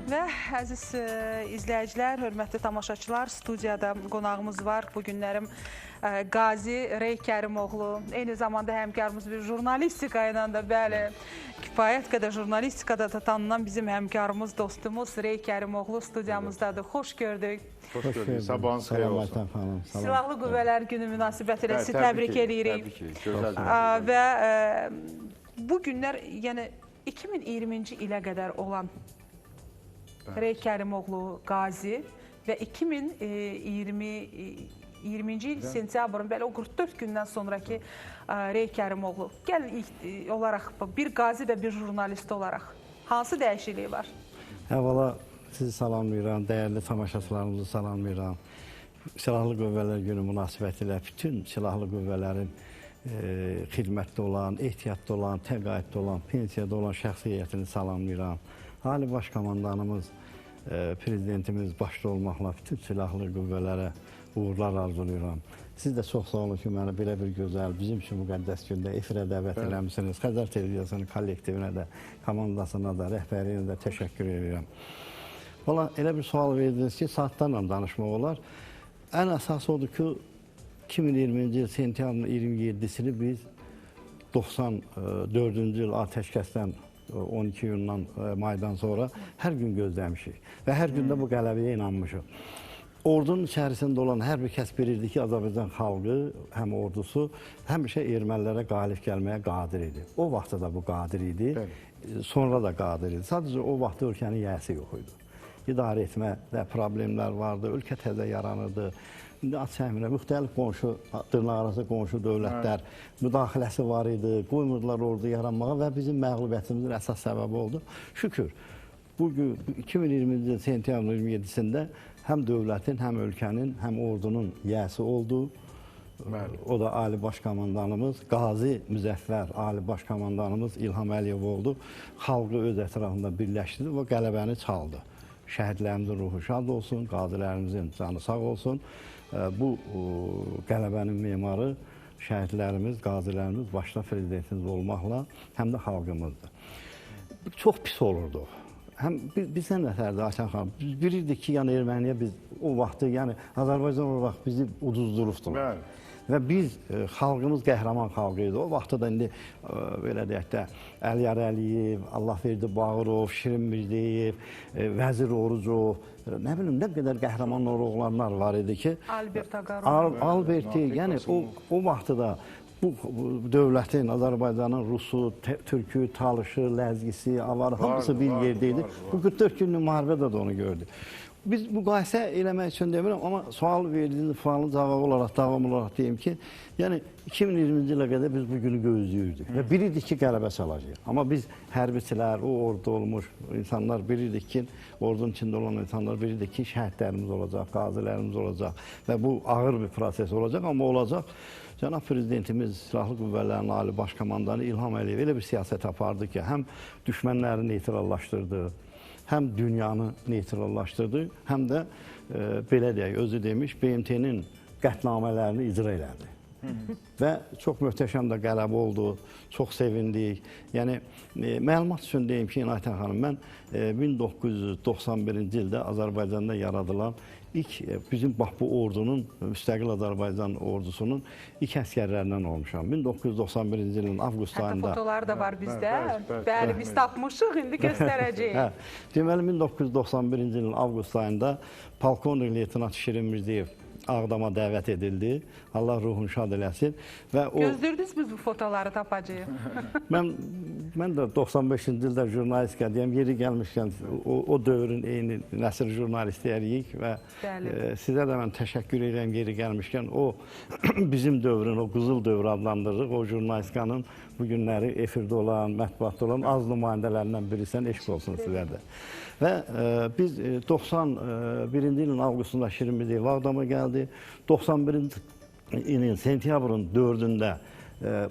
Və əziz izləyicilər, hörmətli tamaşaçılar, studiyada qonağımız var. Bu günlərim Qazi Rey Kərimoğlu, eyni zamanda həmkarımız bir jurnalistika ilə də, bəli, kifayət qədər jurnalistikada da tanınan bizim həmkarımız, dostumuz Rey Kərimoğlu studiyamızdadır. Xoş gördük. Xoş gördük. Sabahınız xeyir olsun. Silahlı Qüvvələr Günü münasibətilə sizi təbrik edirik. Təbii ki, gözəl günlər. Və bu günlər, yəni 2020-ci ilə qədər olan Rey Kərimoğlu Qazi və 2020-ci il sentyabrın, bəli, o 44 gündən sonraki Rey Kərimoğlu. Gəlin ilk olaraq, bir qazi və bir jurnalist olaraq hansı dəyişikliyi var? Əvvəla sizi salamlayıram, dəyərli tamaşaçılarımızı salamlayıram. Silahlı Qüvvələr Günü münasibətilə bütün silahlı qüvvələrin xidmətdə olan, ehtiyatda olan, təqaüddə olan, pensiyada olan şəxsiyyətini salamlayıram. Ali Baş Komandanımız, Prezidentimiz başda olmaqla bütün silahlı qüvvələrə uğurlar arzulayıram. Siz də çox sağ olun ki, məni belə bir gözəl, bizim üçün müqəddəs gündə efirə dəvət eləmişsiniz. Xəzər Televiziyasının kollektivinə də, komandasına da, rəhbərliyinə də təşəkkür edirəm. Valla elə bir sual verdiniz ki, saatlarla danışmaq olar. Ən əsas odur ki, 2020-ci il sentyabrın 27-sini biz 94-cü il atəşkəsdən 12 iyundan maydan sonra hər gün gözləmişik və hər gündə bu qələbəyə inanmışıq. Ordunun içərisində olan hər bir kəs bilirdi ki, Azərbaycan xalqı, həm ordusu, həmişə ermənilərə qalib gəlməyə qadir idi. O vaxtda da bu qadir idi, sonra da qadir idi. Sadəcə o vaxtda ölkənin yiyəsi yox idi. İdarə etmədə problemlər vardı, ölkə təzə yaranırdı. İndi açəmirə, müxtəlif qonşu, dırnaqarası qonşu dövlətlər müdaxiləsi var idi, qoymurdular ordu yaranmağa və bizim məğlubiyyətimizin əsas səbəbi oldu. Şükür, bugün 2020-ci il sentyabrın 27-sində həm dövlətin, həm ölkənin, həm ordunun yiyəsi oldu. O da Ali Baş Komandanımız, Qazi Müzəffər Ali Baş Komandanımız İlham Əliyev oldu. Xalqı öz ətrafında birləşdirdi və qələbəni çaldı. Şəhidlərimizin ruhu şad olsun, qazilərimizin canı sağ olsun. Bu qələbənin memarı şəhidlərimiz, qazilərimiz, başda prezidentimiz olmaqla həm də xalqımızdır. Çox pis olurdu. Həm bizdən nətərdir Ayşən xanım? Biz bilirdik ki, yəni Erməniyə biz o vaxtı, yəni Azərbaycan olaraq bizi uduzdurubdular. Və biz, xalqımız qəhrəman xalqı idi. O vaxtda da indi, belə deyək də, Əliyar Əliyev, Allahverdi Bağırov, Şirin Mirziyev, Vəzir Orucov, nə bilim, nə qədər qəhrəman oğlanlar var idi ki, Albert Ağarov. Alberti, yəni o vaxtda da bu dövlətin, Azərbaycanın Rusu, Türkü, Talışı, Ləzgisi, Avarı, hamısı bir yerdəydi. Bu 44 günlük müharibə də onu gördü. Biz müqayisə eləmək üçün demirəm, amma sual verdiyiniz sualın cavabı olaraq, davam olaraq deyim ki, yəni 2020-ci ilə qədər biz bu günü gözləyirdik və bilirdik ki, qələbə çalacaq. Amma biz hərbiçilər, o orada olmuş insanlar bilirdik ki, ordunun içində olan insanlar bilirdik ki, şəhidlərimiz olacaq, qazilərimiz olacaq və bu ağır bir proses olacaq, amma olacaq. Cənab Prezidentimiz, Silahlı Qüvvələrin Ali Baş Komandanı İlham Əliyev elə bir siyasət apardı ki, həm düşmənləri neytrallaşdırdı, həm dünyanı neytrallaşdırdı, həm də belə deyək, özü demiş, BMT-nin qətnamələrini icra elədi. Və çox möhtəşəm də qələbə oldu, çox sevindik. Yəni, məlumat üçün deyim ki, Aytən xanım, mən 1991-ci ildə Azərbaycanda yaradılan bizim bax bu ordunun, müstəqil Azərbaycan ordusunun ilk əsgərlərindən olmuşam. 1991-ci ilin avqust ayında... Hətta fotoları da var bizdə. Bəli, biz tapmışıq, indi göstərəcəyik. Deməli, 1991-ci ilin avqust ayında Polkovnik Leytenant Şirin Mirziyev Ağdama dəvət edildi. Allah ruhunu şad eləsin. Gözləyirdiniz biz bu fotoları tapacağıq? Mən də 95-ci ildə jurnalistika deyəm, yeri gəlmişkən o dövrün eyni nəsil jurnalistləriyik və sizə də mən təşəkkür edirəm yeri gəlmişkən. O bizim dövrün, o qızıl dövrü adlandırırıq, o jurnalistikanın bu günləri efirdə olan, mətbuatda olan az nümayəndələrindən birisən, eşq olsun sizə də. Və biz 91-ci ilin avqustunda Şirin Mirziyev Ağdama gəldi. 91-ci ilin sentyabrın 4-ündə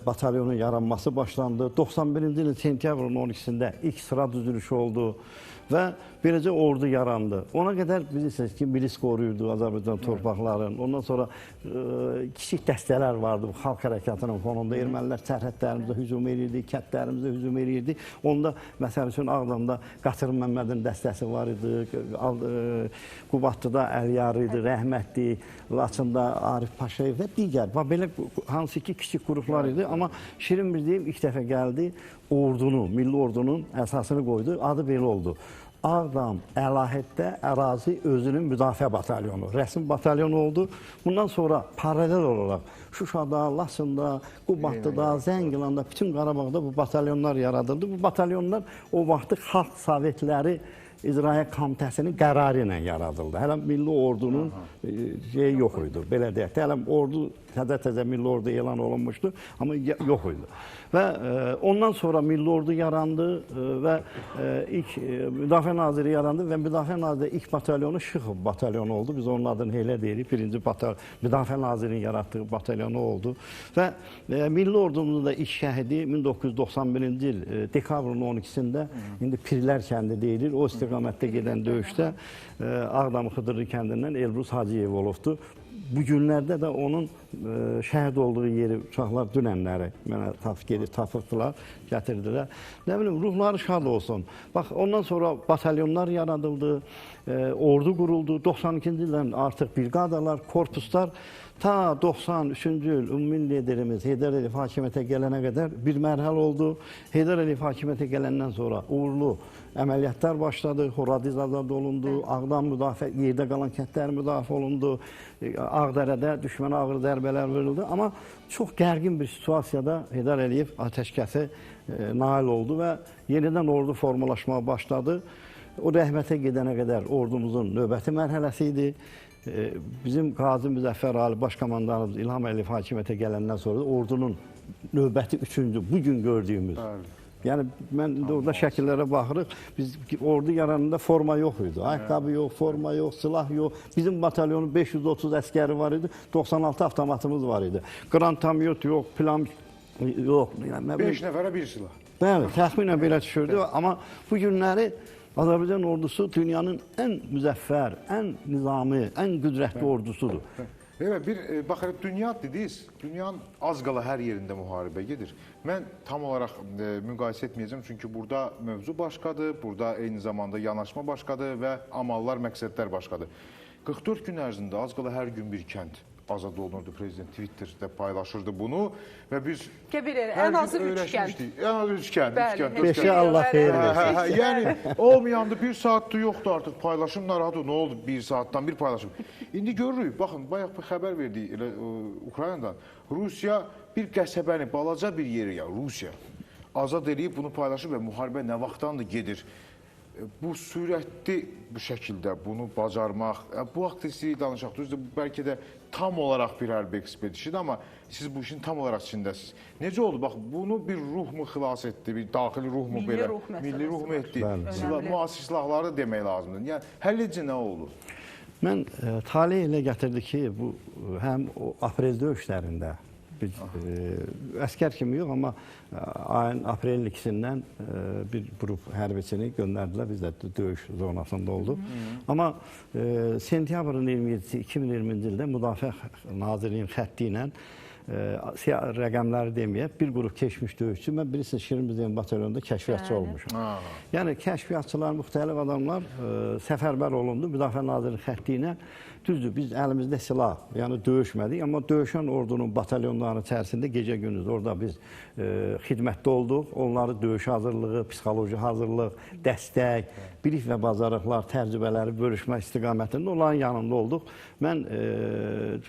batalyonun yaranması başlandı. 91-ci ilin sentyabrın 12-sində ilk sıra düzülüşü oldu. və beləcə ordu yarandı. Ona qədər bilirsiniz ki, milis qoruyurdu Azərbaycan torpaqlarının. Ondan sonra kiçik dəstələr vardı bu xalq hərəkatının fonunda. Ermənilər sərhədlərimizə hücum edirdi, kəndlərimizə hücum edirdi. Onda məsəl üçün Ağdamda Qasır Məmmədin dəstəsi var idi, Qubadlıda Əliyar idi, Rəhmətli, Laçında Arif Paşayev və digər. Belə hansı ki, kiçik qruplar idi. Amma Şirin Mirzəyev ilk dəfə gəldi, ordunu, milli ordunun əsasını qoydu. Adı belə oldu. Ağdam Əlahiddə Ərazi Özünün Müdafiə Batalyonu, rəsmi batalyon oldu. Bundan sonra paralel olaraq Şuşada, Laçında, Qubadlıda, Zəngilanda, bütün Qarabağda bu batalyonlar yaradıldı. Bu batalyonlar o vaxtı Xalq Sovetləri İcraiyyə Komitəsinin qərarı ilə yaradıldı. Hələ milli ordunun şeyi yox idi, belə deyək. Hələ ordu təzə milli ordu elan olunmuşdu, amma yox idi. Və ondan sonra milli ordu yarandı və ilk Müdafiə Naziri yarandı və Müdafiə Naziri ilk batalyonu Şıxov batalyonu oldu. Biz onun adını elə deyirik. Birinci Müdafiə Nazirinin yaratdığı batalyonu oldu. Və milli ordumuzun da ilk şəhidi 1991-ci il dekabrın 12-sində indi Pirlər kəndi deyilir. O istiqamətdə gedən döyüşdə Ağdam Xıdırlı kəndindən Elbrus Hacıyev olubdu. Bu günlərdə də onun şəhid olduğu yeri uşaqlar dünənləri mənə tapırdılar, gətirdilər. Nə bilim, ruhları şad olsun. Bax, ondan sonra batalyonlar yaradıldı, ordu quruldu. 92-ci ildən artıq briqadalar, korpuslar ta 93-cü il ümumi liderimiz Heydər Əliyev hakimiyyətə gələnə qədər bir mərhəl oldu. Heydər Əliyev hakimiyyətə gələndən sonra uğurlu əməliyyatlar başladı, Horadiz azad olundu, Ağdam müdafiə, yerdə qalan kəndlər müdafiə olundu, Ağdərədə düşmənə ağır zərbələr verildi. Amma çox gərgin bir situasiyada Heydər Əliyev atəşkəsə nail oldu və yenidən ordu formalaşmağa başladı. O rəhmətə gedənə qədər ordumuzun növbəti mərhələsi idi. Bizim Qazi Müzəffər Ali Başkomandanımız İlham Əliyev hakimiyyətə gələndən sonra ordunun növbəti üçüncü, bugün gördüyümüz. Yəni, mən orada şəkillərə baxırıq, biz ordu yaranında forma yox idi. Ayaqqabı yox, forma yox, silah yox. Bizim batalyonun 530 əskəri var idi, 96 avtomatımız var idi. Grantamyot yox, plan yox. 5 nəfərə bir silah. Bəli, təxminən belə düşürdü. Amma bu günləri Azərbaycan ordusu dünyanın ən müzəffər, ən nizami, ən qüdrətli ordusudur. Evet, baxırıq, dünya dediniz, dünyanın az qala hər yerində müharibə gedir. Mən tam olaraq müqayisə etməyəcəm, çünki burada mövzu başqadır, burada eyni zamanda yanaşma başqadır və amallar, məqsədlər başqadır. 44 gün ərzində az qala hər gün bir kənd azad olunurdu. Prezident Twitter'də paylaşırdı bunu və biz ən azı 3 kənd. Ən azı 3 kənd. Beşi Allah xeyir versin. Yəni, olmayandı, 1 saatdır yoxdur artıq paylaşım, narahat o, nə oldu 1 saatdan bir paylaşım. İndi görürük, baxın, bayaq bir xəbər verdik Ukraynadan. Rusiya bir qəsəbəni, balaca bir yeri, Rusiya azad edib bunu paylaşır və müharibə nə vaxtdandır gedir. Bu sürətli bu şəkildə bunu bacarmaq, bu haqda sizi danışaq, düzdür, bəlkə də tam olaraq bir hərbi ekspedisiyadır, amma siz bu işin tam olaraq içindəsiniz. Necə oldu? Bax, bunu bir ruh mu xilas etdi, bir daxili ruh mu belə? Milli ruh mu etdi? Müasir silahları demək lazımdır. Yəni, həll edici nə oldu? Mən talih ilə gətirdi ki, bu həm aprel döyüşlərində biz əskər kimi yox, amma ayın aprel 2-sindən bir qrup hərbiçini göndərdilər. Biz də döyüş zonasında olduq. Amma sentyabrın 27-si 2020-ci ildə Müdafiə Nazirliyinin xətti ilə rəqəmləri deməyək, bir qrup keçmiş döyüşçü, mən bilirsiniz, Şirin Mirzəyev batalyonunda kəşfiyyatçı olmuşum. Yəni, kəşfiyyatçılar, müxtəlif adamlar səfərbər olundu Müdafiə Nazirliyinin xətti ilə. Düzdür, biz əlimizdə silah, yəni döyüşmədik, amma döyüşən ordunun batalyonlarının içərisində gecə-gündüz orada biz xidmətdə olduq. Onları döyüş hazırlığı, psixoloji hazırlıq, dəstək, bilik və bacarıqlar, təcrübələri bölüşmək istiqamətində onların yanında olduq. Mən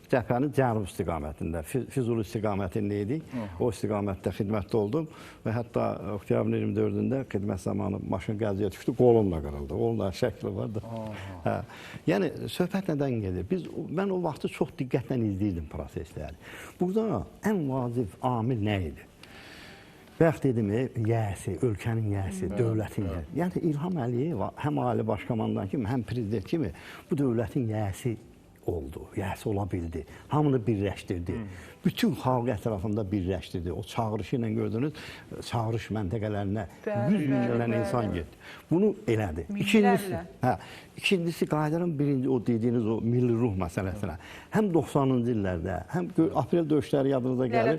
cəbhənin cənub istiqamətində, Füzuli istiqamətində idik. O istiqamətdə xidmətdə oldum və hətta oktyabrın 24-də xidmət zamanı maşın qəziyə düşdü, qolumla qırıldı. Onun da şəkli vardı. Yəni, söhbət nədən gedir? Mən o vaxtı çox diqqətlə izləyirdim prosesləri. Burada ən vacib amil nə idi? Bayaq dedim, yəsi, ölkənin yəsi, dövlətin yəsi. Yəni, İlham Əliyev həm Ali Başkomandan kimi, həm Prezident kimi bu dövlətin yəsi oldu, yəhs ola bildi. Hamını birləşdirdi. Bütün xalq ətrafında birləşdirdi. O çağırışı ilə gördünüz, çağırış məntəqələrinə 100 mindən insan getdi. Bunu elədi. İkincisi qayıdıram birinci o dediyiniz o milli ruh məsələsinə. Həm 90-cı illərdə, həm aprel döyüşləri yadınıza gəlir.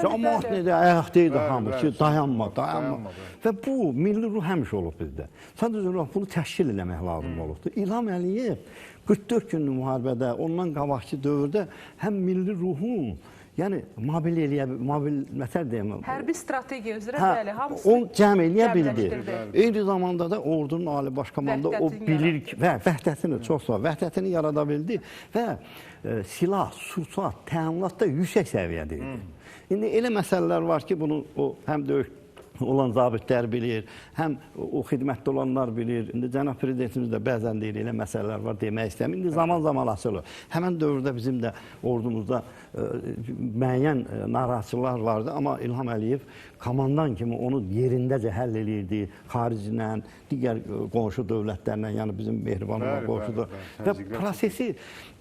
Cəmaət necə ayaqdaydı hamı ki, dayanma. Və bu milli ruh həmişə olub bizdə. Sadəcə olaraq bunu təşkil eləmək lazım olubdur. İlham Əliyev 44 günlük müharibədə, ondan qabaqki dövrdə həm milli ruhun, yəni mobil məsəl deyəm. Hərbi strategiya üzrə bəli, hamısı onu cəm eləyə bildi. Eyni zamanda da ordunun ali baş komanda o bilir ki, və vəhdətini çox sağ, vəhdətini yarada bildi və silah, sursat, təminatda yüksək səviyyədə idi. İndi elə məsələlər var ki, bunu həm döyüş olan zabitlər bilir, həm o xidmətdə olanlar bilir. İndi cənab prezidentimiz də bəzən deyir, elə məsələlər var demək istəmir. İndi zaman açılır. Həmən dövrdə bizim də ordumuzda müəyyən narahatçılar vardı, amma İlham Əliyev komandan kimi onu yerindəcə həll edirdi, xariclə, digər qonşu dövlətlərlə, yəni bizim Mehribanova qonşuda. Və prosesi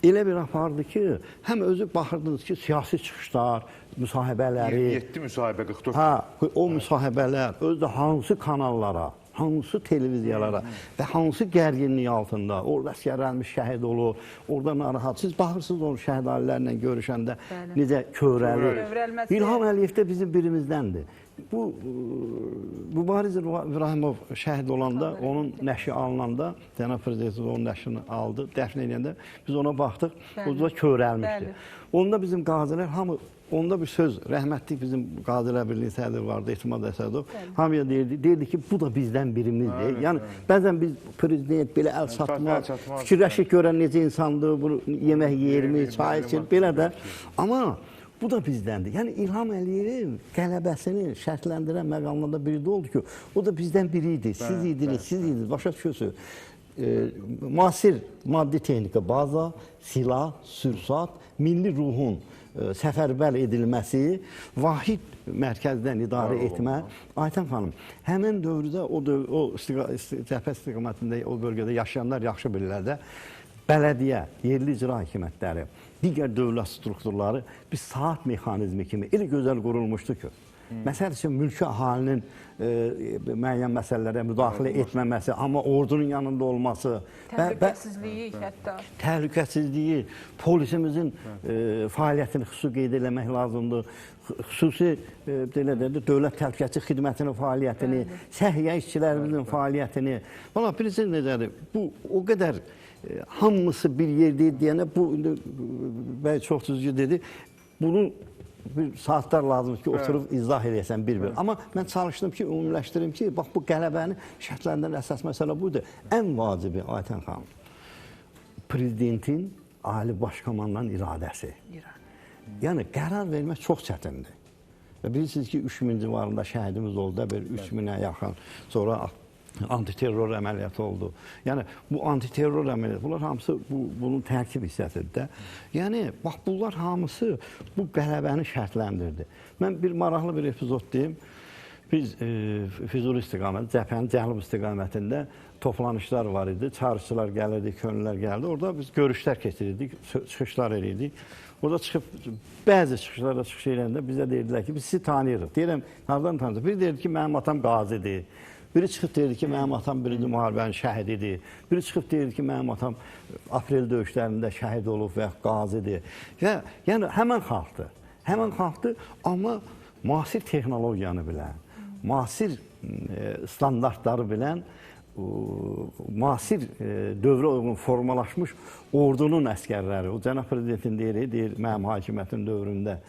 elə bir apardı ki, həm özü baxırdınız ki, siyasi çıxışlar, müsahibələri. 7 müsahibə, 44. O müsahibələr özü hansı kanallara, hansı televiziyalara və hansı gərginlik altında orada əsgərlənmiş şəhid olur, orada narahat. Siz baxırsınız onu şəhid ailələrlə görüşəndə necə kövrəlir. İlham Əliyev də bizim birimizdəndir. Bu Mübariz İbrahimov şəhid olanda, onun nəşi alınanda, cənab prezidentimiz onun nəşini aldı, dəfn edəndə biz ona baxdıq, o da kövrəlmişdi. Onda bizim qazilər hamı, onda bir söz, rəhmətlik bizim Qazilər Birliyi sədri vardı, Etimad Əsədov, hamıya deyirdi ki, bu da bizdən birimizdir. Yəni, bəzən biz prezident belə əl çatmaz, fikirləşik görən necə insandır, bunu yemək yeyirmi, çay içir, belə də. Amma bu da bizdəndir. Yəni, İlham Əliyevin qələbəsini şərtləndirən məqamlarda biri də oldu ki, o da bizdən biri idi. Siz idiniz, başa düşürsünüz. Müasir maddi texnika baza, silah, sürsat, milli ruhun səfərbər edilməsi, vahid mərkəzdən idarə etmə. Aytən xanım, həmən dövrdə o cəbhə istiqamətində, o bölgədə yaşayanlar yaxşı bilirlər də, bələdiyyə, yerli icra hakimiyyətləri, digər dövlət strukturları bir saat mexanizmi kimi elə gözəl qurulmuşdu ki, məsəl üçün mülki əhalinin müəyyən məsələlərə müdaxilə etməməsi, amma ordunun yanında olması, təhlükəsizliyi hətta. Təhlükəsizliyi, polisimizin fəaliyyətini xüsusi qeyd eləmək lazımdır. Xüsusi dövlət təhlükəsizlik xidmətinin fəaliyyətini, səhiyyə işçilərimizin fəaliyyətini. Valla, bilirsiniz necədir? Bu, o qədər hamısı bir yerdə deyənə, bu, bəli, çox düzgün dedi, bunu bir saatlar lazımdır ki, oturub izah eləyəsən bir-bir. Amma mən çalışdım ki, ümumiləşdirim ki, bax, bu qələbəni şərtləndirən əsas məsələ budur. Ən vacibi, Aytən xanım, prezidentin ali baş komandanın iradəsi. Yəni, qərar vermək çox çətindir. Və bilirsiniz ki, 3000 civarında şəhidimiz oldu, 3000-ə yaxın, sonra antiterror əməliyyatı oldu. Yəni, bu antiterror əməliyyatı, bunlar hamısı bunun tərkib hissəsidir də. Yəni, bax, bunlar hamısı bu qələbəni şərtləndirdi. Mən bir maraqlı bir epizod deyim. Biz Füzuli istiqaməti, cəbhənin cənub istiqamətində toplanışlar var idi. Çağrışçılar gəlirdi, könüllülər gəldi. Orada biz görüşlər keçirirdik, çıxışlar edirdik. Orada çıxıb, bəzi çıxışlarda çıxış edəndə bizə deyirdilər ki, biz sizi tanıyırıq. Deyirəm, hardan tanıyırıq? Biri deyirdi ki, mənim atam qazidir. Biri çıxıb deyirdi ki, mənim atam birinci müharibənin şəhididir. Biri çıxıb deyirdi ki, mənim atam aprel döyüşlərində şəhid olub və qazidir. Yəni, həmən xalqdır, amma müasir texnologiyanı bilən, müasir standartları bilən, müasir dövrə uyğun formalaşmış ordunun əskərləri, o cənab prezidentin deyir, mənim hakimiyyətin dövründə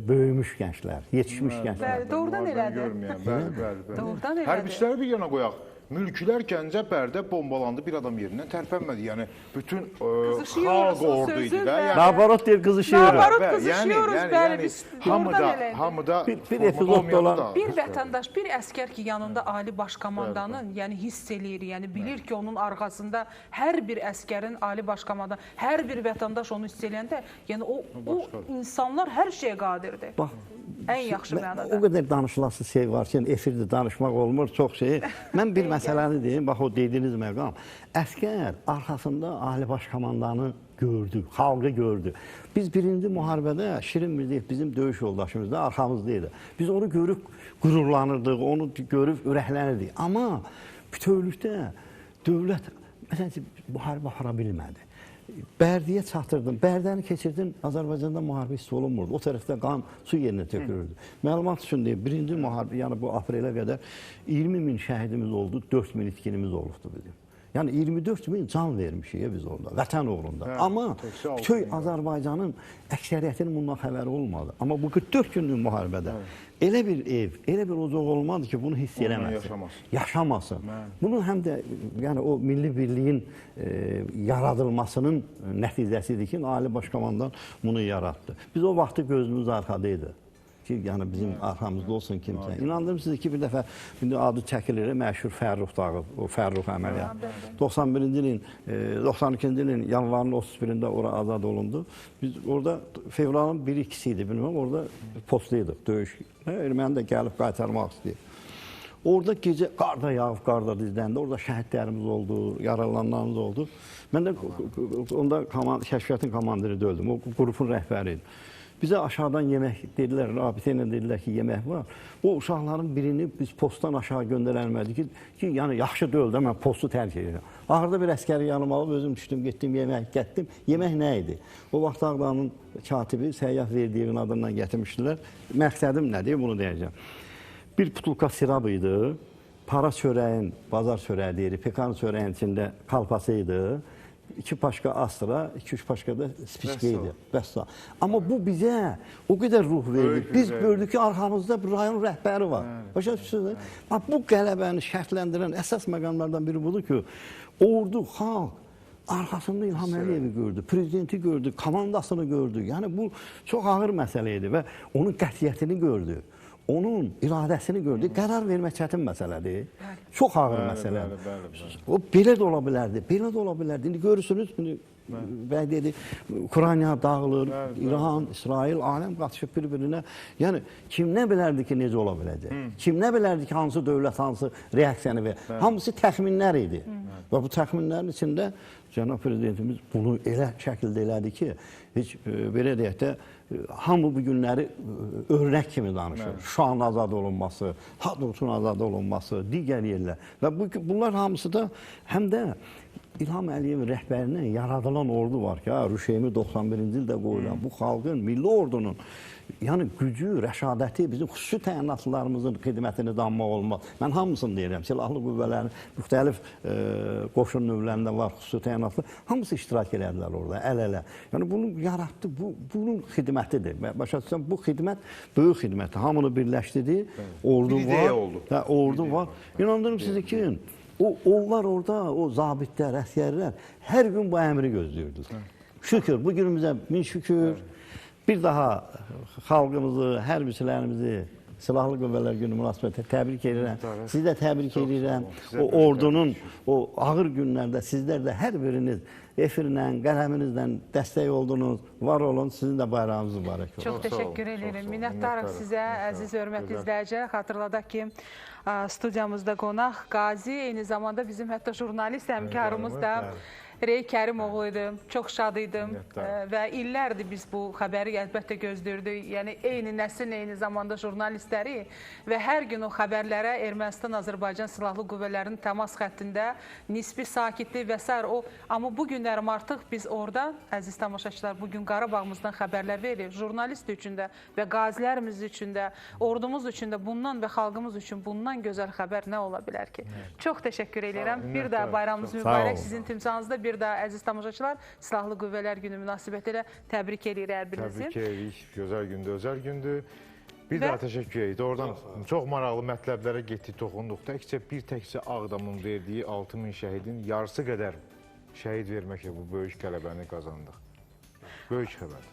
böyümüş gənclər, yetişmiş gənclər. Bəli, doğrudan elədi. Doğrudan elədi. Hərbçiləri bir yana qoyaq. Mülkülər Gəncə Bərdə bombalandı, bir adam yerindən tərpənmədi. Yəni, bütün xalq ordu idi də. Nabarot deyir, qızışıyoruz. Nabarot qızışıyoruz, bəli, biz doğrudan elədi. Hamıda bir epizodda olan. Bir vətəndaş, bir əskər ki, yanında ali baş komandanın, yəni hiss eləyir, yəni bilir ki, onun arxasında hər bir əskərin ali baş komandanı, hər bir vətəndaş onu hiss eləyəndə, yəni o insanlar hər şeyə qadirdir. Bax, Ən yaxşı mənada. O qədər danışılası şey var ki, efirdə danışmaq olmur, çox şey. Mən bir məsələni deyim, bax o dediyiniz məqam. Əskər arxasında Ali Baş Komandanı gördü, xalqı gördü. Biz birinci müharibədə Şirin Mirdiyev bizim döyüş yoldaşımız da arxamızdaydı. Biz onu görüb qürurlanırdıq, onu görüb ürəklənirdik. Amma bütövlükdə dövlət, məsələn, müharibə apara bilmədi. Bərdiyə çatırdın, Bərdəni keçirdin, Azərbaycanda müharibə hiss olunmurdu. O tərəfdə qan su yerinə tökülürdü. Məlumat üçün deyim, birinci müharibə, yəni bu aprelə qədər 20 min şəhidimiz oldu, 4 min itkinimiz olubdu bizim. Yəni 24 min can vermişik biz orada, vətən uğrunda. Amma köy Azərbaycanın əksəriyyətinin bundan xəbəri olmadı. Amma bu 44 günlük müharibədə elə bir ev, elə bir ocaq olmadı ki, bunu hiss eləməsin, yaşamasın. Bunun həm də yəni o milli birliyin yaradılmasının nəticəsidir ki, Ali Baş Komandan bunu yaratdı. Biz o vaxtı gözümüz arxadaydı. Ki, yəni bizim arxamızda olsun kimsə. İnandırım sizi ki, bir dəfə adı çəkilir, məşhur Fərrux dağı, o Fərrux əməliyyatı. 91-ci ilin, 92-ci ilin yanvarın 31-də ora azad olundu. Biz orada fevralın 1-2-si idi, bilməm, orada postlaydıq, döyüş. Erməni də gəlib qaytarmaq istəyir. Orada gecə qarda yağıb, qarda dizləndi, orada şəhidlərimiz oldu, yaralananlarımız oldu. Mən də onda kəşfiyyatın komandiri döldüm, o qrupun rəhbəri idi. Bizə aşağıdan yemək dedilər, rabitə ilə dedilər ki, yemək var. O uşaqların birini biz postdan aşağı göndərəlmədik ki, yəni yaxşı deyil də mən postu tərk edirəm. Ahırda bir əskəri yanıma alıb, özüm düşdüm, getdim, yemək gətdim. Yemək nə idi? O vaxt Ağdamın katibi Səyyah Verdiyevin adından gətirmişdilər. Məqsədim nədir? Bunu deyəcəm. Bir butulka sirab idi, para çörəyin, bazar çörəyi deyirik, pekan çörəyin içində kalpası idi. 2 paşka astra, 2-3 paşka da spiçka idi. Bəs amma bu bizə o qədər ruh verdi. Biz gördük ki, arxamızda bir rayon rəhbəri var. Başa düşürsünüz? Bu qələbəni şərtləndirən əsas məqamlardan biri budur ki, ordu, xalq arxasında İlham Əliyevi gördü, prezidenti gördü, komandasını gördü. Yəni bu çox ağır məsələ idi və onun qətiyyətini gördü. Onun iradəsini gördük. Qərar vermək çətin məsələdir. Çox ağır məsələdir. O belə də ola bilərdi, belə də ola bilərdi. İndi görürsünüz, bəy dedi, Ukrayna dağılır, İran, İsrail, aləm qatışıb bir-birinə. Yəni, kim nə bilərdi ki, necə ola biləcək? Kim nə bilərdi ki, hansı dövlət, hansı reaksiyanı verir? Hamısı təxminlər idi. Və bu təxminlərin içində Cənab Prezidentimiz bunu elə şəkildə elədi ki, heç belə deyək də, hamı bu günləri örnək kimi danışır. Şuşanın azad olunması, Hadrutun azad olunması, digər yerlər. Və bunlar hamısı da həm də İlham Əliyevin rəhbərinə yaradılan ordu var ki, Rüşeymi 91-ci ildə qoyulan bu xalqın, milli ordunun yəni gücü, rəşadəti, bizim xüsusi təyinatlılarımızın xidmətini danmaq olmaz. Mən hamısını deyirəm, silahlı qüvvələrin müxtəlif qoşun növlərində var, xüsusi təyinatlı, hamısı iştirak elədilər orada, əl-ələ. Yəni bunu yaratdı, bunun xidmətidir. Başa düşürəm, bu xidmət böyük xidmətdir. Hamını birləşdirdi, ordu var. Ordu var. İnandırım sizi ki, onlar orada, o zabitlər, əsgərlər hər gün bu əmri gözləyirdilər. Şükür, bu günümüzə min şükür. Bir daha xalqımızı, hərbiçilərimizi Silahlı Qüvvələr Günü münasibətilə təbrik edirəm. Sizi də təbrik edirəm. O ordunun o ağır günlərdə sizlər də hər biriniz efirlə, qələminizlə dəstək oldunuz. Var olun, sizin də bayrağınız mübarək olsun. Çox təşəkkür edirəm. Minnətdarıq sizə, əziz hörmətli izləyicilər. Xatırladaq ki, studiyamızda qonaq Qazi, eyni zamanda bizim hətta jurnalist həmkarımız da Rey Kərimoğlu idi. Çox şad idim və illərdir biz bu xəbəri əlbəttə gözləyirdik. Yəni, eyni nəsil, eyni zamanda jurnalistləri və hər gün o xəbərlərə Ermənistan-Azərbaycan Silahlı Qüvvələrinin təmas xəttində nisbi sakitlik və s. Amma bu günlərim artıq biz orada, əziz tamaşaçılar, bugün Qarabağımızdan xəbərlər veririk. Jurnalist üçün də və qazilərimiz üçün də, ordumuz üçün də bundan və xalqımız üçün bundan gözəl xəbər nə ola bilər ki? Çox təşəkkür edirəm. Bir daha bayramımız mübarək sizin timsalınızda. Bir daha əziz tamaşaçılar, Silahlı Qüvvələr Günü münasibətilə təbrik edirik hər birinizi. Təbrik edirik. Gözəl gündür, özəl gündür. Bir daha təşəkkür edirik. Oradan çox maraqlı mətləblərə getdik, toxunduq. Təkcə Ağdamın verdiyi 6000 şəhidin yarısı qədər şəhid verməklə bu böyük qələbəni qazandıq. Böyük xəbər.